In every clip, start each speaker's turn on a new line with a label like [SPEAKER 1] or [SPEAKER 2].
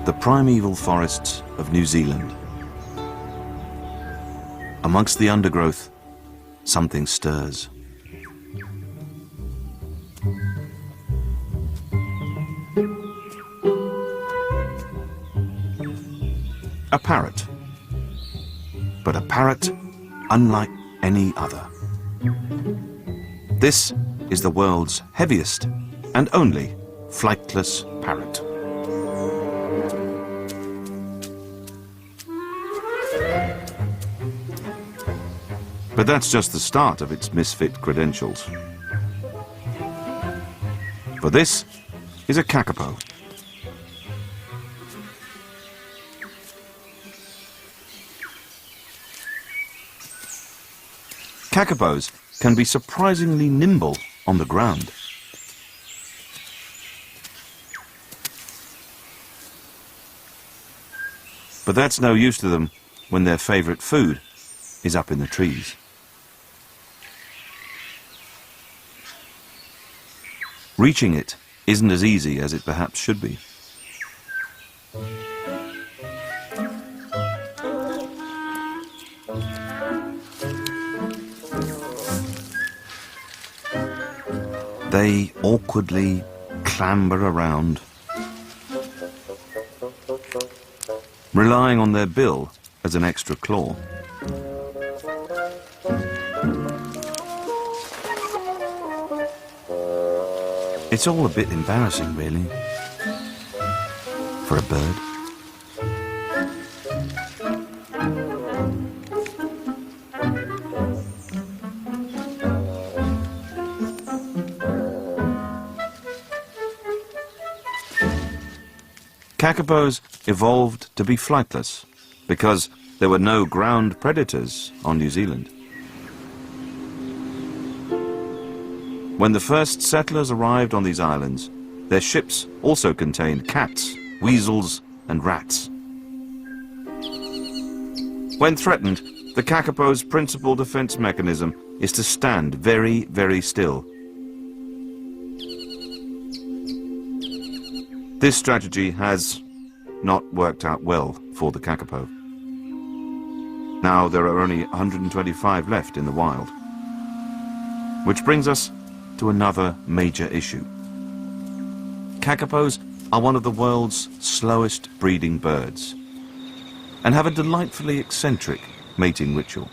[SPEAKER 1] The primeval forests of New Zealand. Amongst the undergrowth, something stirs. A parrot. But a parrot unlike any other. This is the world's heaviest and only flightless parrot. But that's just the start of its misfit credentials. For this is a kakapo. Kakapos can be surprisingly nimble on the ground. But that's no use to them when their favorite food is up in the trees. Reaching it isn't as easy as it perhaps should be. They awkwardly clamber around, relying on their bill as an extra claw. It's all a bit embarrassing, really, for a bird. Kakapos evolved to be flightless because there were no ground predators on New Zealand. When the first settlers arrived on these islands, their ships also contained cats, weasels, and rats. When threatened, the kakapo's principal defense mechanism is to stand very, very still. This strategy has not worked out well for the kakapo. Now there are only 125 left in the wild. Which brings us to another major issue. Kakapos are one of the world's slowest breeding birds and have a delightfully eccentric mating ritual.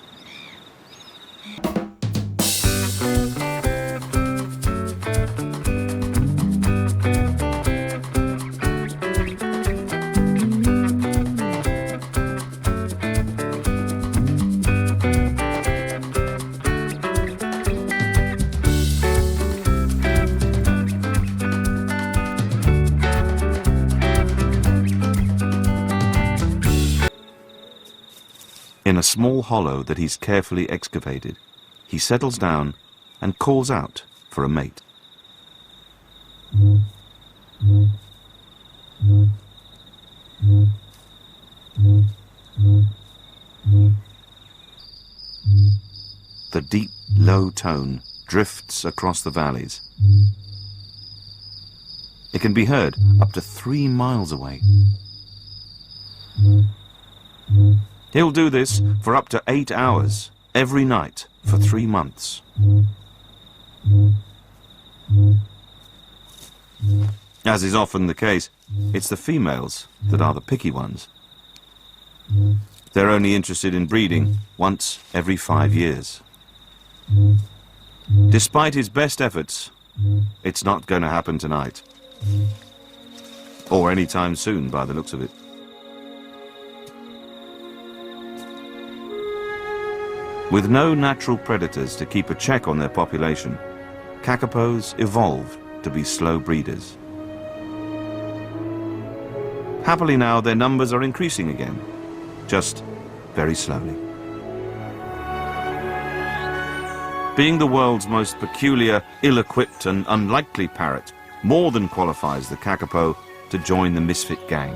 [SPEAKER 1] In a small hollow that he's carefully excavated, he settles down and calls out for a mate. The deep, low tone drifts across the valleys. It can be heard up to 3 miles away. He'll do this for up to 8 hours, every night, for 3 months. As is often the case, it's the females that are the picky ones. They're only interested in breeding once every 5 years. Despite his best efforts, it's not going to happen tonight. Or anytime soon, by the looks of it. With no natural predators to keep a check on their population, kakapos evolved to be slow breeders. Happily now, their numbers are increasing again, just very slowly. Being the world's most peculiar, ill-equipped and unlikely parrot more than qualifies the kakapo to join the misfit gang.